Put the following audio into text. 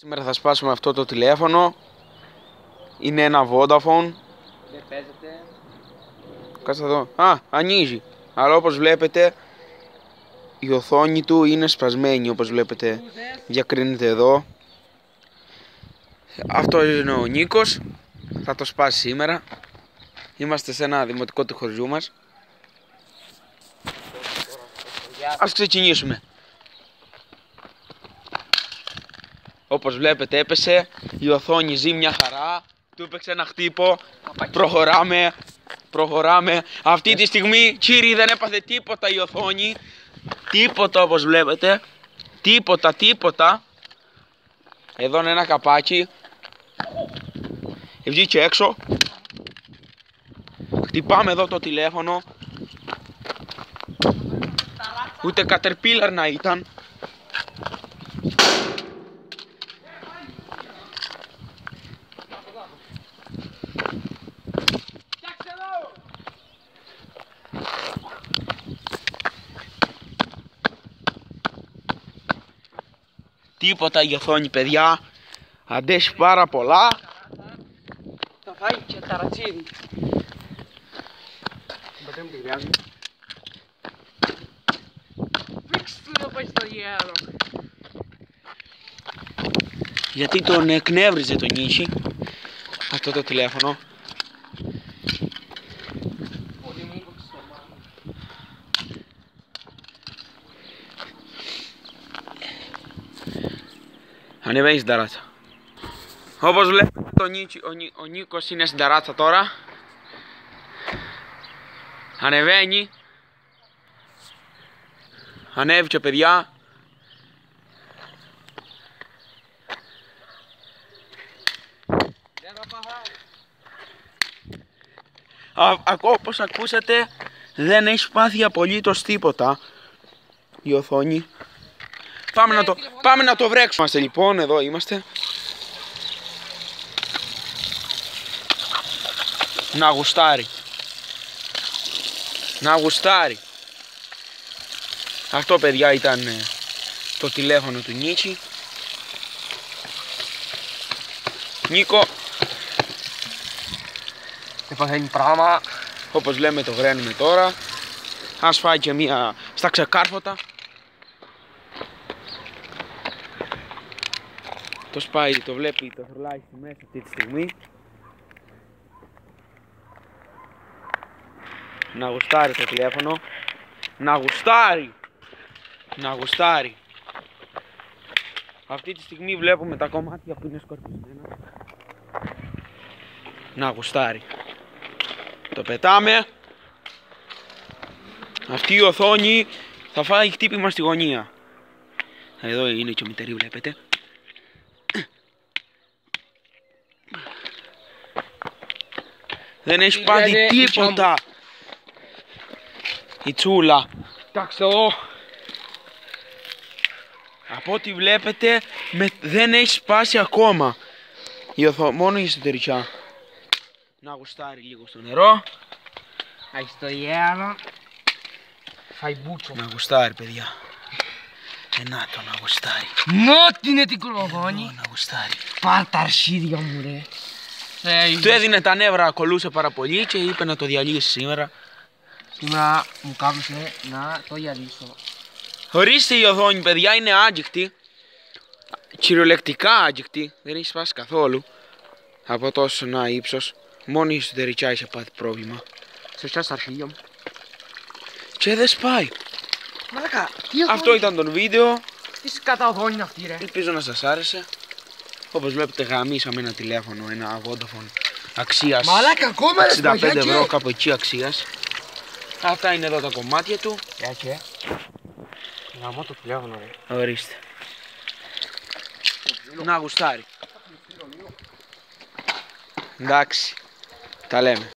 Σήμερα θα σπάσουμε αυτό το τηλέφωνο. Είναι ένα Vodafone. Δεν παίζεται. Κάτσε εδώ. Α, ανοίγει. Αλλά όπως βλέπετε η οθόνη του είναι σπασμένη, όπως βλέπετε. Διακρίνεται εδώ. Αυτό είναι ο Νίκος. Θα το σπάσει σήμερα. Είμαστε σε ένα δημοτικό του χωριού μας. Ας ξεκινήσουμε. Όπως βλέπετε έπεσε. Η οθόνη ζει μια χαρά. Του έπαιξε ένα χτύπο. Προχωράμε. Αυτή τη στιγμή, κύριοι, δεν έπαθε τίποτα η οθόνη. Τίποτα, όπως βλέπετε. Τίποτα. Εδώ είναι ένα καπάκι. Βγήκε έξω. Χτυπάμε εδώ το τηλέφωνο. Ούτε Caterpillar να ήταν. Τίποτα η οθόνη, παιδιά. Αντέχει πάρα πολλά. Θα φάει και ταρατσίδι. Φίξ του να πάει στο γέρο. Γιατί τον εκνεύριζε τον Νίκη αυτό το τηλέφωνο. Ανεβαίνει στην ταράτσα. Όπως βλέπετε ο Νίκος είναι στην ταράτσα τώρα. Ανεβαίνει. Ανέβηκε, παιδιά. Όπως ακούσατε δεν έχει πάθει απολύτως τίποτα η οθόνη. Πάμε να το βρέξουμε. Λοιπόν, εδώ είμαστε. Να γουστάρει. Αυτό, παιδιά, ήταν το τηλέφωνο του Νίκη. Νίκο, Δεν παθαίνει πράγμα. όπως λέμε, το γραίνουμε τώρα. Ας φάει και μία στα ξεκάρφωτα. Το σπάει, το βλέπει, το θρολάει στη μέση αυτή τη στιγμή. Να γουστάρει το τηλέφωνο. Να γουστάρει. Αυτή τη στιγμή βλέπουμε τα κομμάτια που είναι σκορπισμένα. Να γουστάρει. Το πετάμε. Αυτή η οθόνη θα φάει χτύπημα στη γωνία. Εδώ είναι και ο μητερή, βλέπετε. Δεν έχει πάθει τίποτα η τσούλα. Εντάξει εδώ. Από ό,τι βλέπετε δεν έχει σπάσει ακόμα μόνο η εσωτερικά. Να γουστάρει λίγο στο νερό. Πάει στο γέρο. Φάει μπούτσο. Να γουστάρει, παιδιά. Να το να γουστάρει. Νότι είναι την κολοδόνη. Να γουστάρει. Πάρ' τα αρχίδια μου, ρε. Του έδινε τα νεύρα, ακολούσε πάρα πολύ και είπε να το διαλύσει σήμερα. Σήμερα μου κάπνισε να το διαλύσω. Ορίστε, η οθόνη, παιδιά, είναι άγγικτη. Κυριολεκτικά άγγικτη. Δεν έχει σπάσει καθόλου. Από τόσο να ύψος. Μόνο η εσωτερικά έχει πάθει πρόβλημα. Σε ποιά στα αρχίδια μου. Και δεν σπάει. Μαλάκα, Αυτό ήταν το βίντεο. Τι σκατά οθόνη είναι αυτή, ρε. Ελπίζω να σας άρεσε. Όπως βλέπετε, γαμίσαμε ένα τηλέφωνο, ένα Vodafone αξίας. Μαλάκα, ακόμα 65 ευρώ, κάπου εκεί αξίας. Αυτά είναι εδώ τα κομμάτια του. Έτσι, γαμώ το τηλέφωνο, ρε. Ορίστε. Να γουστάρει. Εντάξει, τα λέμε.